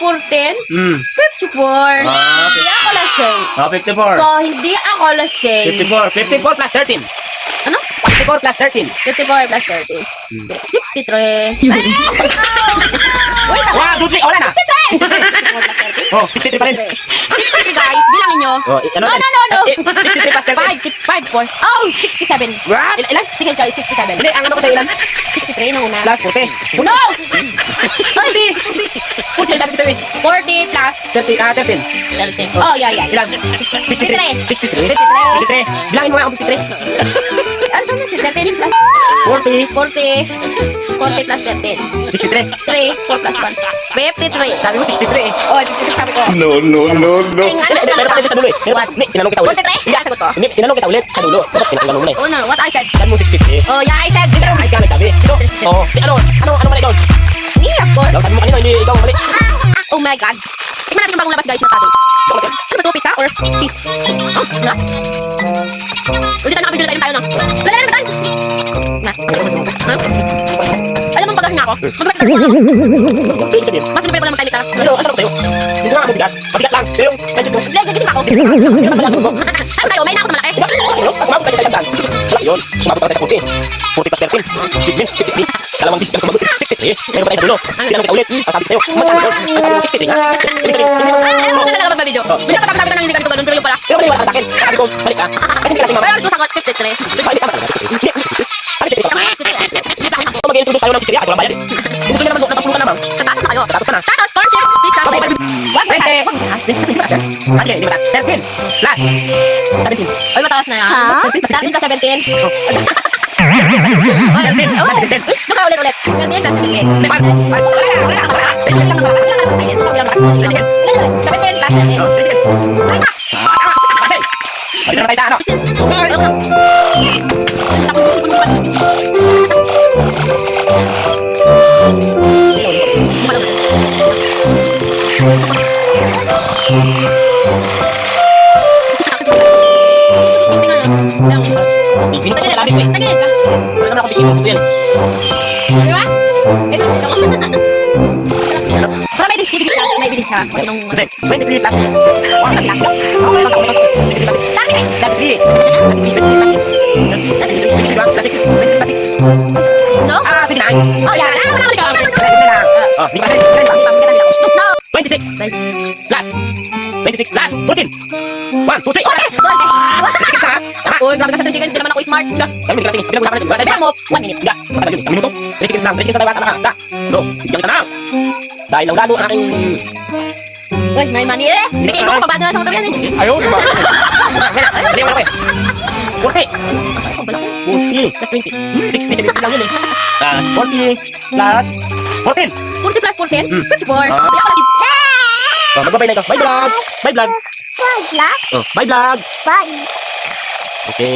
14, Hmm. 54. Hindi ako lasing. 54. So, hindi ako lasing. 54. 54 plus 13. Ano? 54 plus 13. 54 plus 30. 63. Wait, 1, 2, 3. Wala na. 63! Oh, 63 pa rin. 63 guys, bilangin nyo. Oh, ano? No. 63 plus 13. 5, 4. Oh, 67. What? Ilan? Sige, choice, 67. Hindi, ang ano ko sa ilan? 63 nung una. Plus 40. No! 40. 40, sabi ko sa'yo eh. 40 plus 13. 13. Oh, yeah. Ilan? 63. 63. 53. 53. Bilangin mo nga ako 53. Ano sabi mo? 13 plus 40. 40 plus 13. 63. 3, 4 plus 1. 53. Sabi mo 63 eh. Oh, 53 sabi ko. No. Ay, nga, Hindi, meron pa dito sa dulo eh. What? Hindi, tinanong kita ulit. 43? Hindi, Sagot ko. Hindi, tinanong kita ulit sa dulo. Dapat tinanong mo na eh. Oh, no, what I said. Sabi mo 63. Oh, yeah, I said. Ikaw ang nagsabi. Ikaw, oo. Si ano mali doon? Me, of course. Daw, sabi mo kanina, hindi ikaw ang mali. Oh my God. Tingnan natin yung bagong labas guys na paddle. Ikaw kasi. Ano ba ito? Pizza or cheese? Oh, na. Ulit na nakabidyo na tayo na. Lalala na tayo. Na. Alam mo pag na ako. Magbigat na ako. So, ibig sabihin, Bakit naman ko naman kayo ka? pero ang tanong sa'yo, hindi ko nga mabigat. Mabigat lang. Pero yung mindset mo, Leg, gising ako. hindi naman ang sagot mo. Ano tayo? May na ako na malaki. Ano? Umabot ka sa isang daan. Wala yun. Umabot ka tayo sa 40. 40 plus 13. Which means 53. Dalawang bisis kang sumagot. 63. Meron pa tayo sa dulo. Tinanong kita ulit. Ang sabi ko sa'yo, magkano yun? Ang sabi mo 63 nga. Ibig sabihin, hindi mo. Ano ka talaga magbabidyo? Binapagkakasabi ka nang hindi ganito ganun, pero yung pala. Pero maniwala ka sa akin. Sabi ko, balik ka. Bakit hindi ka lasing mama? Pero ito sagot, 53. Balik ka ba talaga? Hindi. Balik ka. Hindi pa ako sakot. Kung mag-introduce tayo ng 63, ako lang bayad eh. Kung gusto niya naman, napapulutan naman. Sa tatas na kayo. Tapos ka na. Tatas, corn chips, pizza. Okay, What? 20. Sabi ko kasi. Sige, hindi mataas. 13 plus 17. Oy, mataas na yan. Ha? 13 plus 17. 13 plus 17. Wish, suka ulit. 13 plus 17. Hindi, man. Wala ka mataas. Wish, lang mataas. Wala ka mataas. Suka ulit. 17 plus 17. Oh, 3 seconds. Tama. Kasi. Balik na tayo sa ano. Pinot ko sa labi ko eh. Tagilid ka. Wala naman ako bisino. Ito yan. Di ba? Ito. Para may dish, bigit siya. May bigit siya. Kasi nung... Kasi, 23 plus 6. Wow, naglag. Okay, 23 plus 6. 33. 23 plus 6. 23 plus 6. No? Ah, 29. Oh, yeah. Wala ka na. Oh, di ba kasi? No. 26 plus 26 plus 14. 1, 2, 3. Okay. 26 na. Tama. Uy, grabe ka sa 3 seconds. Di naman ako smart. Kami kasi pinag-usapan natin. Kaya mo, 1 minute. Hindi. Matagal yun. Isang minuto. 3 seconds lang. 3 seconds na tayo bata ka. So, bigyan kita na. Dahil lang lalo ang aking... Uy, may money eh. Sige, ikaw pa na sa motor yan eh. Ayaw, di ba? Hindi mo na ko eh. 40. Ako, bala ko. 40. Plus 20. 60, 70 lang yun eh. Plus 40 plus 14. 40 plus 14? 54. Ah. Kaya ako lagi. Oh, magbabay na ikaw. Bye vlog. Bye vlog. Bye, vlog. Oh, bye vlog. Bye. Okay.